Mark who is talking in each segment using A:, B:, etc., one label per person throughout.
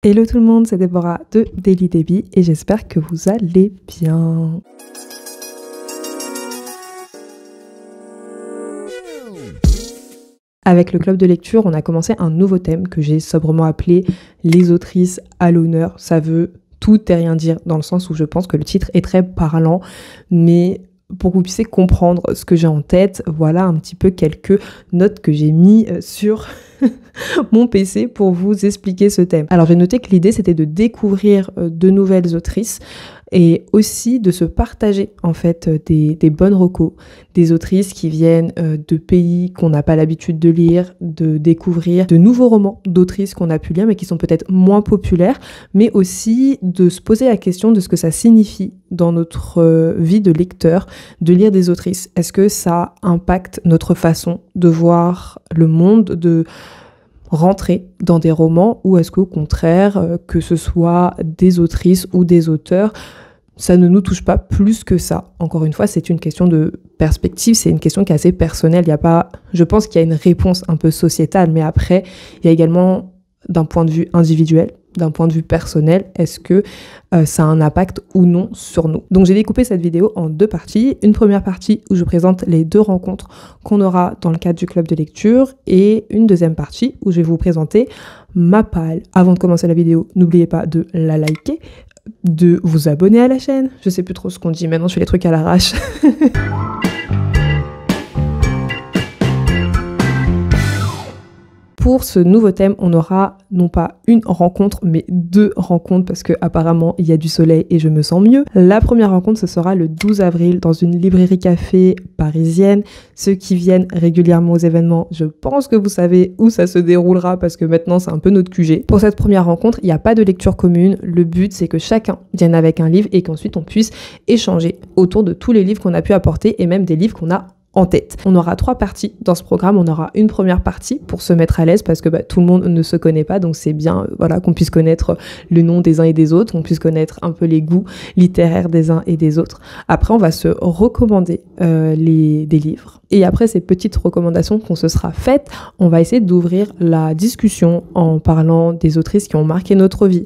A: Hello tout le monde, c'est Déborah de Daily Debbie et j'espère que vous allez bien. Avec le club de lecture, on a commencé un nouveau thème que j'ai sobrement appelé « Les autrices à l'honneur ». Ça veut tout et rien dire dans le sens où je pense que le titre est très parlant, mais pour que vous puissiez comprendre ce que j'ai en tête, voilà un petit peu quelques notes que j'ai mis sur mon PC pour vous expliquer ce thème. Alors j'ai noté que l'idée c'était de découvrir de nouvelles autrices et aussi de se partager en fait des bonnes recos, des autrices qui viennent de pays qu'on n'a pas l'habitude de lire, de découvrir de nouveaux romans d'autrices qu'on a pu lire mais qui sont peut-être moins populaires, mais aussi de se poser la question de ce que ça signifie dans notre vie de lecteur de lire des autrices. Est-ce que ça impacte notre façon de voir le monde, de rentrer dans des romans, ou est-ce qu'au contraire, que ce soit des autrices ou des auteurs, ça ne nous touche pas plus que ça. Encore une fois, c'est une question de perspective, c'est une question qui est assez personnelle. Il y a pas, je pense qu'il y a une réponse un peu sociétale, mais après, il y a également d'un point de vue individuel, d'un point de vue personnel, est-ce que ça a un impact ou non sur nous. Donc j'ai découpé cette vidéo en deux parties. Une première partie où je présente les deux rencontres qu'on aura dans le cadre du club de lecture et une deuxième partie où je vais vous présenter ma palle. Avant de commencer la vidéo, n'oubliez pas de la liker, de vous abonner à la chaîne. Je sais plus trop ce qu'on dit, maintenant je fais les trucs à l'arrache. Pour ce nouveau thème, on aura non pas une rencontre, mais deux rencontres parce que apparemment il y a du soleil et je me sens mieux. La première rencontre, ce sera le 12 avril dans une librairie café parisienne. Ceux qui viennent régulièrement aux événements, je pense que vous savez où ça se déroulera parce que maintenant c'est un peu notre QG. Pour cette première rencontre, il n'y a pas de lecture commune. Le but, c'est que chacun vienne avec un livre et qu'ensuite on puisse échanger autour de tous les livres qu'on a pu apporter et même des livres qu'on a en tête. On aura trois parties dans ce programme. On aura une première partie pour se mettre à l'aise parce que tout le monde ne se connaît pas, donc c'est bien voilà, qu'on puisse connaître le nom des uns et des autres, qu'on puisse connaître un peu les goûts littéraires des uns et des autres. Après, on va se recommander des livres. Et après ces petites recommandations qu'on se sera faites, on va essayer d'ouvrir la discussion en parlant des autrices qui ont marqué notre vie.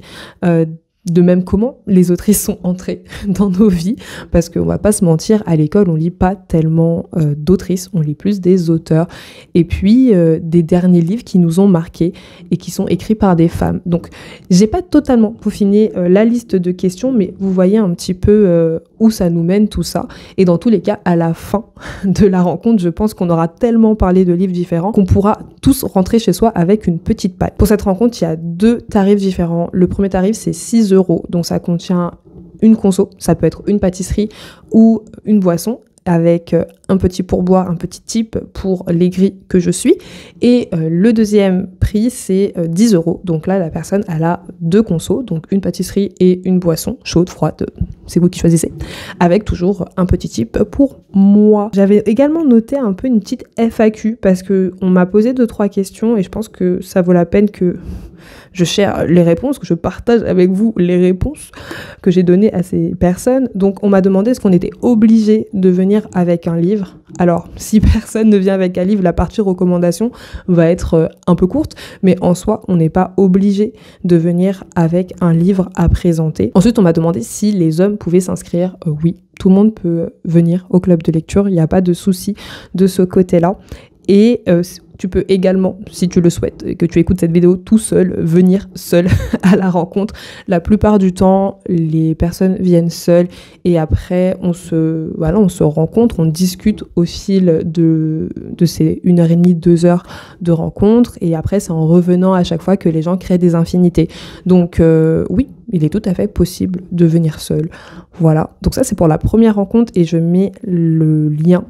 A: De même comment les autrices sont entrées dans nos vies, parce qu'on va pas se mentir, à l'école on lit pas tellement d'autrices, on lit plus des auteurs, et puis des derniers livres qui nous ont marqués et qui sont écrits par des femmes. Donc j'ai pas totalement peaufiné la liste de questions, mais vous voyez un petit peu où ça nous mène tout ça, et dans tous les cas à la fin de la rencontre, je pense qu'on aura tellement parlé de livres différents qu'on pourra tous rentrer chez soi avec une petite palle. Pour cette rencontre, il y a deux tarifs différents. Le premier tarif c'est 6 €, donc ça contient une conso, ça peut être une pâtisserie ou une boisson avec un petit pourboire, un petit tip pour l'aigri que je suis. Et le deuxième prix, c'est 10 €. Donc là, la personne, elle a deux consos, donc une pâtisserie et une boisson, chaude, froide, c'est vous qui choisissez, avec toujours un petit tip pour moi. J'avais également noté un peu une petite FAQ parce qu'on m'a posé 2-3 questions et je pense que ça vaut la peine que je share les réponses, que je partage avec vous les réponses que j'ai données à ces personnes. Donc on m'a demandé est-ce qu'on était obligé de venir avec un livre. Alors si personne ne vient avec un livre, la partie recommandation va être un peu courte, mais en soi on n'est pas obligé de venir avec un livre à présenter. Ensuite on m'a demandé si les hommes pouvaient s'inscrire. Oui, tout le monde peut venir au club de lecture, il n'y a pas de souci de ce côté-là. Et tu peux également, si tu le souhaites, et que tu écoutes cette vidéo tout seul, venir seul à la rencontre. La plupart du temps, les personnes viennent seules et après, on se rencontre, on discute au fil de ces 1h30, 2 heures de rencontre. Et après, c'est en revenant à chaque fois que les gens créent des infinités. Donc oui, il est tout à fait possible de venir seul. Voilà, donc ça c'est pour la première rencontre et je mets le lien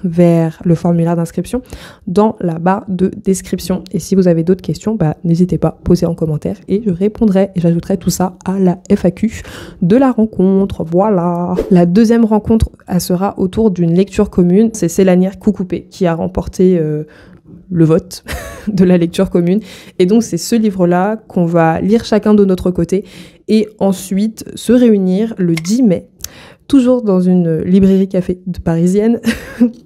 A: vers le formulaire d'inscription dans la barre de description. Et si vous avez d'autres questions, n'hésitez pas, posez en commentaire et je répondrai et j'ajouterai tout ça à la FAQ de la rencontre. Voilà. La deuxième rencontre, elle sera autour d'une lecture commune. C'est Célanière Coucoupé qui a remporté le vote de la lecture commune. Et donc, c'est ce livre-là qu'on va lire chacun de notre côté et ensuite se réunir le 10 mai toujours dans une librairie café parisienne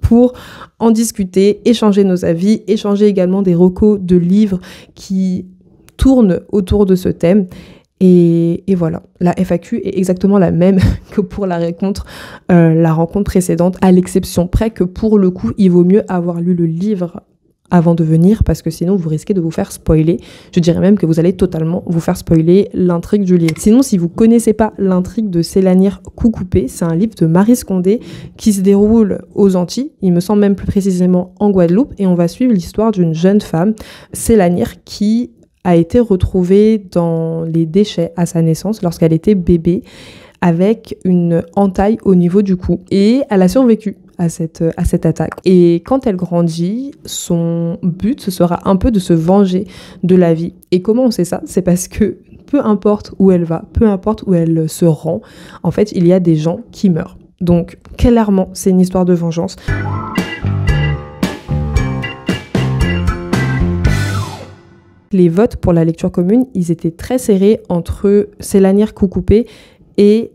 A: pour en discuter, échanger nos avis, échanger également des recos de livres qui tourne autour de ce thème. Et voilà, la FAQ est exactement la même que pour la rencontre précédente, à l'exception près que pour le coup, il vaut mieux avoir lu le livre avant de venir, parce que sinon vous risquez de vous faire spoiler. Je dirais même que vous allez totalement vous faire spoiler l'intrigue du livre. Sinon, si vous connaissez pas l'intrigue de Sélanir Coucoupé, c'est un livre de Maryse Condé qui se déroule aux Antilles, il me semble même plus précisément en Guadeloupe, et on va suivre l'histoire d'une jeune femme, Sélanir, qui a été retrouvée dans les déchets à sa naissance lorsqu'elle était bébé avec une entaille au niveau du cou. Et elle a survécu à cette attaque. Et quand elle grandit, son but, ce sera un peu de se venger de la vie. Et comment on sait ça ? C'est parce que peu importe où elle va, peu importe où elle se rend, en fait, il y a des gens qui meurent. Donc, clairement, c'est une histoire de vengeance. Les votes pour la lecture commune, ils étaient très serrés entre Sélanir Coucoupé et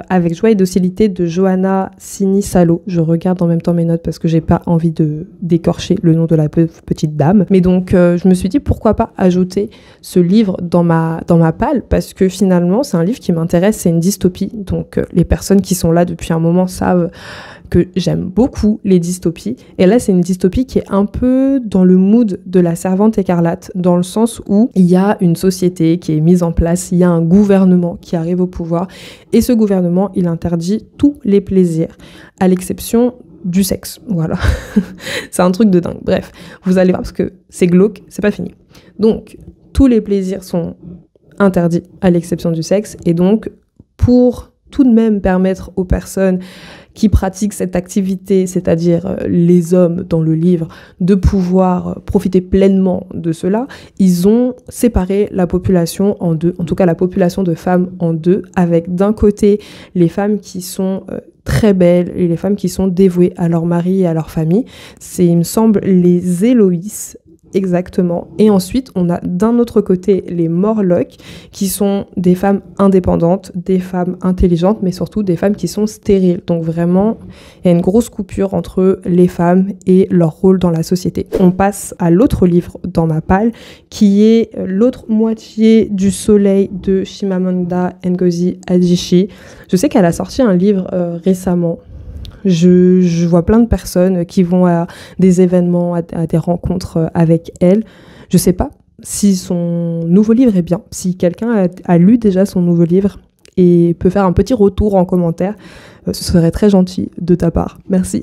A: Avec joie et docilité de Johanna Sinisalo. Je regarde en même temps mes notes parce que j'ai pas envie de d'écorcher le nom de la petite dame. Mais donc, je me suis dit pourquoi pas ajouter ce livre dans ma palle, parce que finalement, c'est un livre qui m'intéresse, c'est une dystopie. Donc, les personnes qui sont là depuis un moment savent que j'aime beaucoup les dystopies. Et là, c'est une dystopie qui est un peu dans le mood de La Servante écarlate, dans le sens où il y a une société qui est mise en place, il y a un gouvernement qui arrive au pouvoir, et ce gouvernement, il interdit tous les plaisirs, à l'exception du sexe. Voilà. C'est un truc de dingue. Bref, vous allez voir, parce que c'est glauque, c'est pas fini. Donc, tous les plaisirs sont interdits, à l'exception du sexe, et donc, pour tout de même permettre aux personnes qui pratiquent cette activité, c'est-à-dire les hommes dans le livre, de pouvoir profiter pleinement de cela, ils ont séparé la population en deux, en tout cas la population de femmes en deux, avec d'un côté les femmes qui sont très belles et les femmes qui sont dévouées à leur mari et à leur famille. C'est, il me semble, les Héloïses. Exactement. Et ensuite, on a d'un autre côté les Morlocks, qui sont des femmes indépendantes, des femmes intelligentes, mais surtout des femmes qui sont stériles. Donc vraiment, il y a une grosse coupure entre les femmes et leur rôle dans la société. On passe à l'autre livre dans ma palle, qui est L'autre moitié du soleil de Chimamanda Ngozi Adichie. Je sais qu'elle a sorti un livre récemment. Je vois plein de personnes qui vont à des événements, à des rencontres avec elle. Je sais pas si son nouveau livre est bien, si quelqu'un a lu déjà son nouveau livre et peut faire un petit retour en commentaire, ce serait très gentil de ta part. Merci.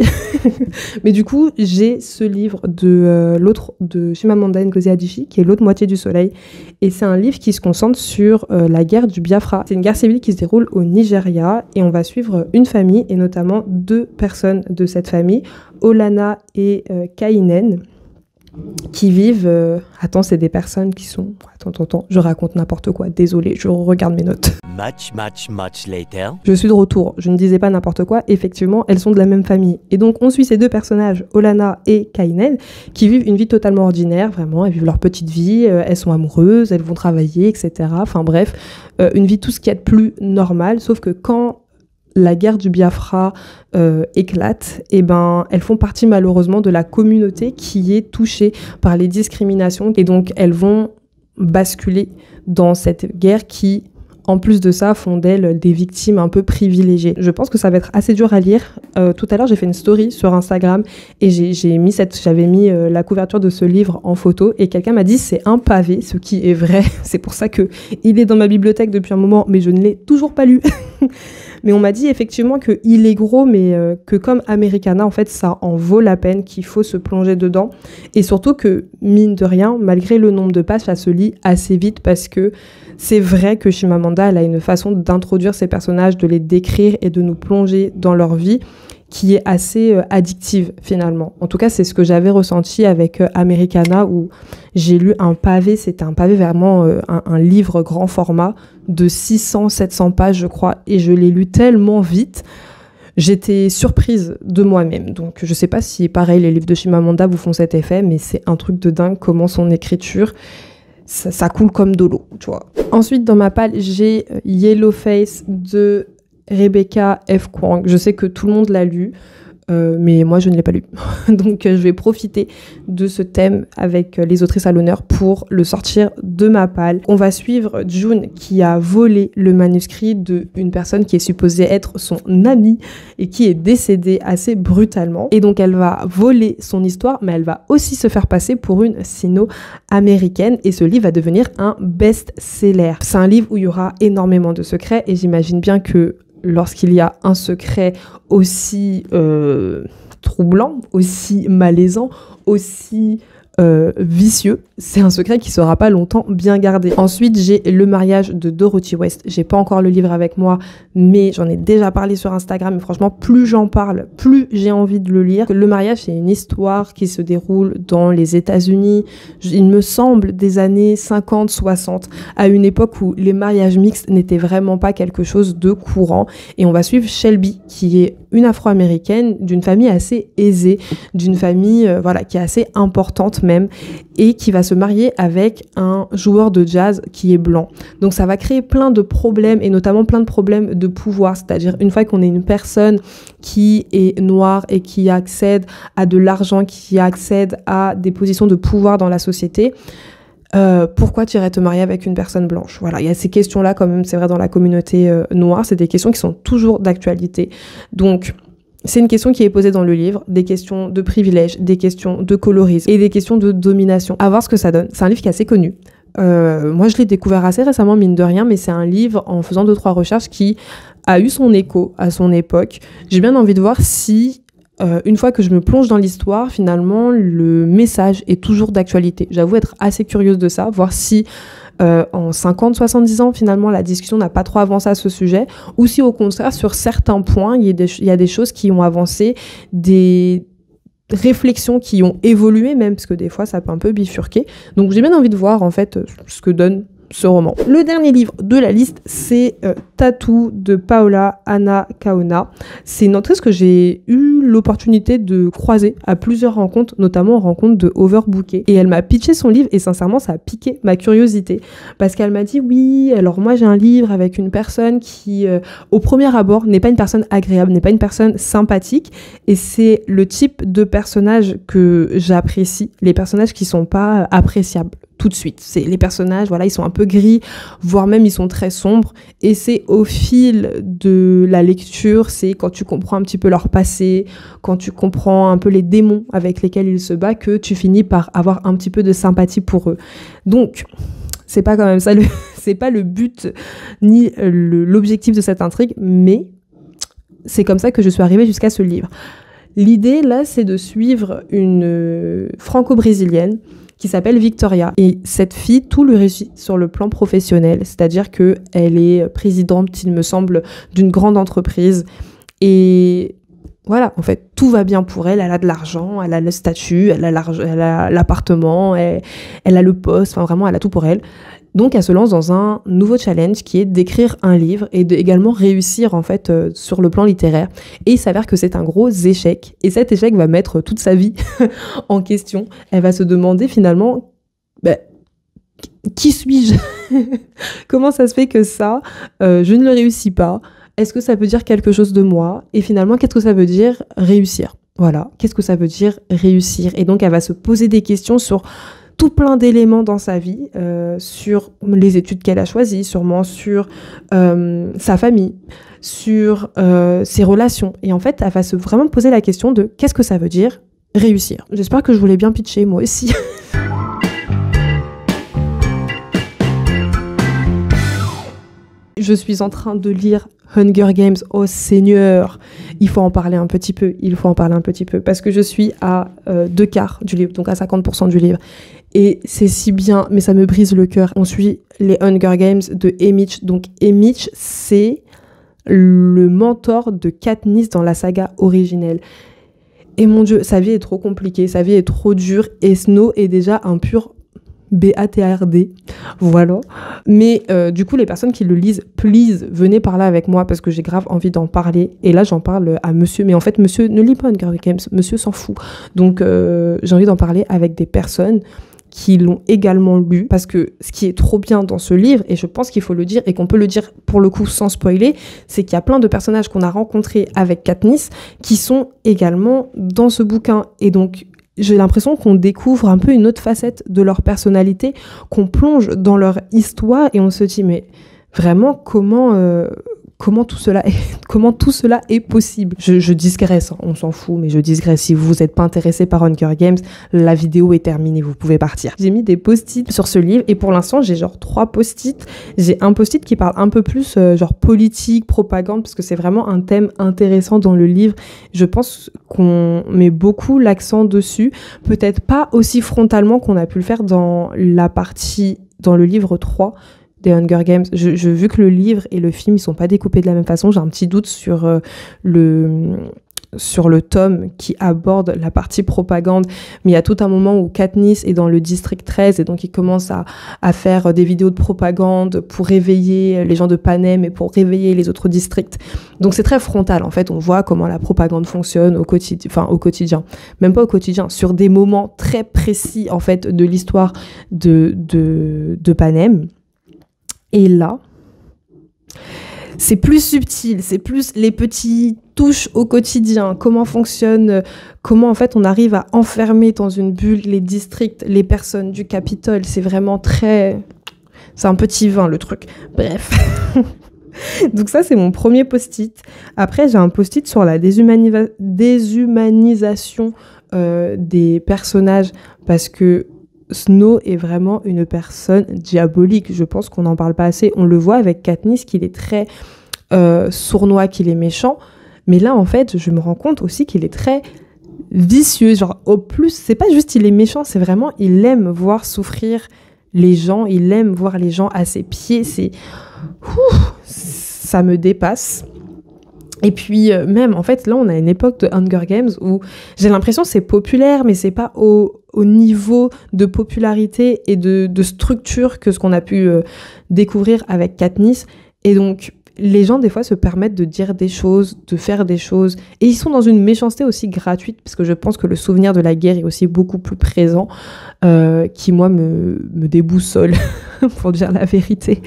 A: Mais du coup, j'ai ce livre de Chimamanda Ngozi Adichie, qui est L'autre moitié du soleil. Et c'est un livre qui se concentre sur la guerre du Biafra. C'est une guerre civile qui se déroule au Nigeria. Et on va suivre une famille, et notamment deux personnes de cette famille, Olana et Kainen, qui vivent... Attends, c'est des personnes qui sont... Attends, je raconte n'importe quoi. Désolée, je regarde mes notes.
B: Much later.
A: Je suis de retour. Je ne disais pas n'importe quoi. Effectivement, elles sont de la même famille. Et donc, on suit ces deux personnages, Olana et Kainen, qui vivent une vie totalement ordinaire. Vraiment, elles vivent leur petite vie. Elles sont amoureuses, elles vont travailler, etc. Enfin bref, une vie tout ce qu'il y a de plus normal. Sauf que quand la guerre du Biafra éclate, et ben, elles font partie malheureusement de la communauté qui est touchée par les discriminations. Et donc, elles vont basculer dans cette guerre qui, en plus de ça, font d'elles des victimes un peu privilégiées. Je pense que ça va être assez dur à lire. Tout à l'heure, j'ai fait une story sur Instagram et j'avais mis la couverture de ce livre en photo, et quelqu'un m'a dit c'est un pavé, ce qui est vrai. C'est pour ça qu'il est dans ma bibliothèque depuis un moment, mais je ne l'ai toujours pas lu. Mais on m'a dit effectivement qu'il est gros, mais que comme Americana, en fait, ça en vaut la peine, qu'il faut se plonger dedans. Et surtout que, mine de rien, malgré le nombre de pages, ça se lit assez vite, parce que c'est vrai que Chimamanda, elle a une façon d'introduire ses personnages, de les décrire et de nous plonger dans leur vie qui est assez addictive finalement. En tout cas, c'est ce que j'avais ressenti avec Americana, où j'ai lu un pavé, c'était un pavé vraiment un livre grand format de 600-700 pages, je crois, et je l'ai lu tellement vite. J'étais surprise de moi-même. Donc, je sais pas si, pareil, les livres de Chimamanda vous font cet effet, mais c'est un truc de dingue comment son écriture... Ça coule comme de l'eau, tu vois. Ensuite, dans ma palle, j'ai Yellowface de Rebecca F. Kuang. Je sais que tout le monde l'a lu. mais moi je ne l'ai pas lu. Donc je vais profiter de ce thème avec les autrices à l'honneur pour le sortir de ma palle. On va suivre June qui a volé le manuscrit d'une personne qui est supposée être son amie et qui est décédée assez brutalement. Et donc elle va voler son histoire, mais elle va aussi se faire passer pour une sino-américaine et ce livre va devenir un best-seller. C'est un livre où il y aura énormément de secrets et j'imagine bien que lorsqu'il y a un secret aussi troublant, aussi malaisant, aussi vicieux, c'est un secret qui sera pas longtemps bien gardé. Ensuite, j'ai Le mariage de Dorothy West. J'ai pas encore le livre avec moi, mais j'en ai déjà parlé sur Instagram et franchement, plus j'en parle, plus j'ai envie de le lire. Le mariage, c'est une histoire qui se déroule dans les États-Unis, il me semble des années 50-60, à une époque où les mariages mixtes n'étaient vraiment pas quelque chose de courant. Et on va suivre Shelby, qui est une Afro-américaine d'une famille assez aisée, d'une famille qui est assez importante même, et qui va se marier avec un joueur de jazz qui est blanc. Donc ça va créer plein de problèmes, et notamment plein de problèmes de pouvoir, c'est-à-dire une fois qu'on est une personne qui est noire et qui accède à de l'argent, qui accède à des positions de pouvoir dans la société, pourquoi tu irais te marier avec une personne blanche? Voilà, il y a ces questions-là quand même, c'est vrai, dans la communauté noire, c'est des questions qui sont toujours d'actualité. Donc, c'est une question qui est posée dans le livre, des questions de privilège, des questions de colorisme et des questions de domination. À voir ce que ça donne. C'est un livre qui est assez connu. Moi, je l'ai découvert assez récemment, mine de rien, mais c'est un livre, en faisant 2-3 recherches, qui a eu son écho à son époque. J'ai bien envie de voir si... une fois que je me plonge dans l'histoire, finalement, le message est toujours d'actualité. J'avoue être assez curieuse de ça, voir si en 50-70 ans, finalement, la discussion n'a pas trop avancé à ce sujet, ou si au contraire, sur certains points, il y a des choses qui ont avancé, des réflexions qui ont évolué même, parce que des fois, ça peut un peu bifurquer. Donc j'ai bien envie de voir, en fait, ce que donne ce roman. Le dernier livre de la liste, c'est Tattoo de Paola Ana Kaona. C'est une autrice que j'ai eu l'opportunité de croiser à plusieurs rencontres, notamment rencontre de Overbooké. Et elle m'a pitché son livre et sincèrement, ça a piqué ma curiosité. Parce qu'elle m'a dit, oui, alors moi j'ai un livre avec une personne qui, au premier abord, n'est pas une personne agréable, n'est pas une personne sympathique. Et c'est le type de personnage que j'apprécie, les personnages qui sont pas appréciables tout de suite. C'est les personnages, voilà, ils sont un peu gris, voire même ils sont très sombres. Et c'est au fil de la lecture, c'est quand tu comprends un petit peu leur passé, quand tu comprends un peu les démons avec lesquels ils se battent, que tu finis par avoir un petit peu de sympathie pour eux. Donc, c'est pas quand même ça, c'est pas le but ni l'objectif de cette intrigue, mais c'est comme ça que je suis arrivée jusqu'à ce livre. L'idée, là, c'est de suivre une franco-brésilienne qui s'appelle Victoria. Et cette fille, tout lui réussit sur le plan professionnel, c'est-à-dire qu'elle est présidente, il me semble, d'une grande entreprise. Et voilà, en fait, tout va bien pour elle. Elle a de l'argent, elle a le statut, elle a l'appartement, elle a le poste, enfin vraiment, elle a tout pour elle. Donc, elle se lance dans un nouveau challenge qui est d'écrire un livre et d'également réussir, en fait, sur le plan littéraire. Et il s'avère que c'est un gros échec. Et cet échec va mettre toute sa vie en question. Elle va se demander, finalement, qui suis-je? Comment ça se fait que ça, je ne le réussis pas? Est-ce que ça veut dire quelque chose de moi? Et finalement, qu'est-ce que ça veut dire réussir? Voilà, qu'est-ce que ça veut dire réussir? Et donc, elle va se poser des questions sur tout plein d'éléments dans sa vie, sur les études qu'elle a choisies, sûrement sur sa famille, sur ses relations. Et en fait, elle va se vraiment poser la question de qu'est-ce que ça veut dire réussir. J'espère que je vous l'ai bien pitché, moi aussi. Je suis en train de lire Hunger Games. Oh Seigneur, il faut en parler un petit peu, parce que je suis à 2/4 du livre, donc à 50% du livre. Et c'est si bien, mais ça me brise le cœur. On suit les Hunger Games de Haymitch. Donc Haymitch, c'est le mentor de Katniss dans la saga originelle. Et mon Dieu, sa vie est trop compliquée, sa vie est trop dure, et Snow est déjà un pur BATRD, voilà. Mais du coup, les personnes qui le lisent, please, venez parler avec moi parce que j'ai grave envie d'en parler. Et là, j'en parle à monsieur, mais en fait, monsieur ne lit pas Hunger Games, monsieur s'en fout. Donc, j'ai envie d'en parler avec des personnes qui l'ont également lu, parce que ce qui est trop bien dans ce livre, et je pense qu'il faut le dire, et qu'on peut le dire pour le coup sans spoiler, c'est qu'il y a plein de personnages qu'on a rencontrés avec Katniss qui sont également dans ce bouquin. Et donc, j'ai l'impression qu'on découvre un peu une autre facette de leur personnalité, qu'on plonge dans leur histoire, et on se dit, mais vraiment, comment tout cela est possible. Je digresse, on s'en fout, mais je digresse. Si vous n'êtes pas intéressé par Hunger Games, la vidéo est terminée, vous pouvez partir. J'ai mis des post-it sur ce livre, et pour l'instant, j'ai genre 3 post-it. J'ai un post-it qui parle un peu plus genre politique, propagande, parce que c'est vraiment un thème intéressant dans le livre. Je pense qu'on met beaucoup l'accent dessus, peut-être pas aussi frontalement qu'on a pu le faire dans le livre 3, des Hunger Games. Vu que le livre et le film, ils sont pas découpés de la même façon, j'ai un petit doute sur le tome qui aborde la partie propagande, mais il y a tout un moment où Katniss est dans le district 13 et donc il commence à faire des vidéos de propagande pour réveiller les gens de Panem et pour réveiller les autres districts. Donc c'est très frontal, en fait, on voit comment la propagande fonctionne au quotidien, même pas au quotidien, sur des moments très précis en fait de l'histoire de Panem. Et là, c'est plus subtil, c'est plus les petites touches au quotidien, comment fonctionne, comment en fait on arrive à enfermer dans une bulle les districts, les personnes du Capitole. C'est vraiment c'est un petit vin le truc. Bref. Donc ça, c'est mon premier post-it. Après, j'ai un post-it sur la déshumanisation des personnages, parce que Snow est vraiment une personne diabolique. Je pense qu'on n'en parle pas assez. On le voit avec Katniss, qu'il est très sournois, qu'il est méchant. Mais là, en fait, je me rends compte aussi qu'il est très vicieux. Genre, au plus, c'est pas juste il est méchant, c'est vraiment, il aime voir souffrir les gens. Il aime voir les gens à ses pieds. Ça me dépasse. Et puis même, en fait, là, on a une époque de Hunger Games où j'ai l'impression que c'est populaire, mais c'est pas au niveau de popularité et de structure que ce qu'on a pu découvrir avec Katniss. Et donc, les gens, des fois, se permettent de dire des choses, de faire des choses. Et ils sont dans une méchanceté aussi gratuite, parce que je pense que le souvenir de la guerre est aussi beaucoup plus présent, qui, moi, me déboussole, pour dire la vérité.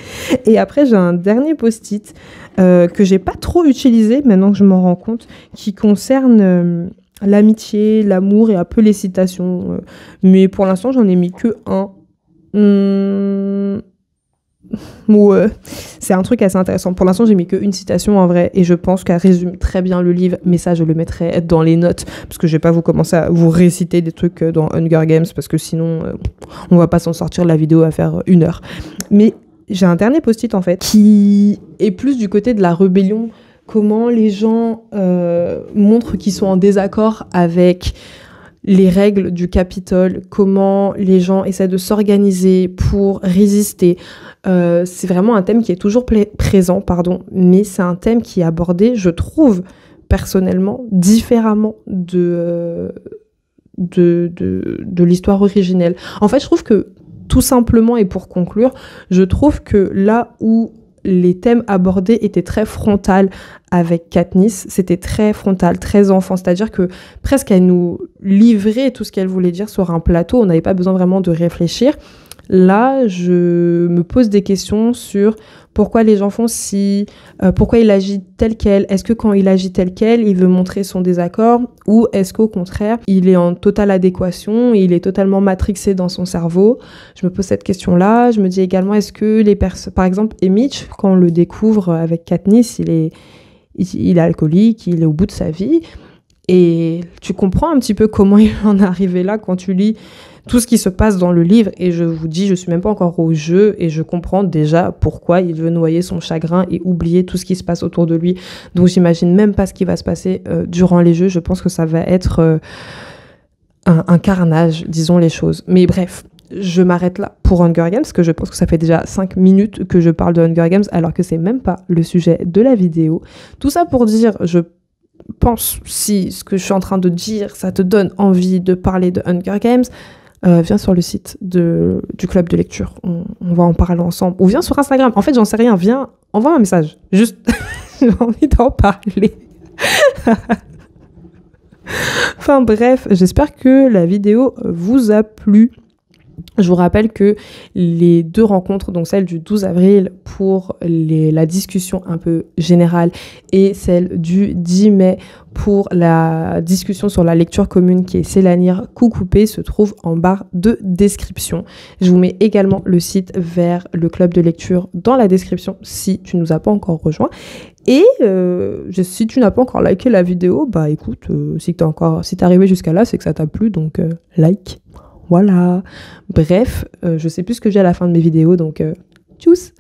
A: Et après, j'ai un dernier post-it que j'ai pas trop utilisé, maintenant que je m'en rends compte, qui concerne l'amitié, l'amour et un peu les citations. Mais pour l'instant, j'en ai mis que un. Ouais, c'est un truc assez intéressant. Pour l'instant, j'ai mis qu'une citation en vrai, et je pense qu'elle résume très bien le livre, mais ça, je le mettrai dans les notes, parce que je vais pas vous commencer à vous réciter des trucs dans Hunger Games, parce que sinon, on va pas s'en sortir, la vidéo à faire 1 heure. Mais j'ai un dernier post-it, en fait, qui est plus du côté de la rébellion, comment les gens montrent qu'ils sont en désaccord avec les règles du Capitole, comment les gens essaient de s'organiser pour résister. C'est vraiment un thème qui est toujours présent, mais c'est un thème qui est abordé, je trouve, personnellement, différemment de l'histoire originelle. En fait, je trouve que, tout simplement, et pour conclure, je trouve que là où les thèmes abordés étaient très frontales avec Katniss, c'était très frontal, très enfant, c'est-à-dire que presque elle nous livrait tout ce qu'elle voulait dire sur un plateau, on n'avait pas besoin vraiment de réfléchir. Là, je me pose des questions sur pourquoi les gens font si, pourquoi il agit tel quel. Est-ce que quand il agit tel quel, il veut montrer son désaccord, ou est-ce qu'au contraire, il est en totale adéquation, il est totalement matrixé dans son cerveau? Je me pose cette question-là. Je me dis également, est-ce que par exemple, Mitch, quand on le découvre avec Katniss, il est alcoolique, il est au bout de sa vie, et tu comprends un petit peu comment il en est arrivé là quand tu lis tout ce qui se passe dans le livre, et je vous dis, je suis même pas encore au jeu, et je comprends déjà pourquoi il veut noyer son chagrin et oublier tout ce qui se passe autour de lui. Donc j'imagine même pas ce qui va se passer durant les jeux. Je pense que ça va être un carnage, disons les choses. Mais bref, je m'arrête là pour Hunger Games, parce que je pense que ça fait déjà 5 minutes que je parle de Hunger Games, alors que c'est même pas le sujet de la vidéo. Tout ça pour dire, je pense, si ce que je suis en train de dire, ça te donne envie de parler de Hunger Games, viens sur le site du club de lecture, on va en parler ensemble, ou viens sur Instagram, en fait j'en sais rien, viens, envoie un message, juste j'ai envie d'en parler. Enfin bref, j'espère que la vidéo vous a plu. Je vous rappelle que les 2 rencontres, donc celle du 12 avril pour la discussion un peu générale et celle du 10 mai pour la discussion sur la lecture commune qui est C'est lire Coucoupé, se trouvent en barre de description. Je vous mets également le site vers le club de lecture dans la description si tu ne nous as pas encore rejoint. Et si tu n'as pas encore liké la vidéo, bah écoute, si t'es arrivé jusqu'à là, c'est que ça t'a plu, donc like. Voilà. Bref, je sais plus ce que j'ai à la fin de mes vidéos, donc tchuss.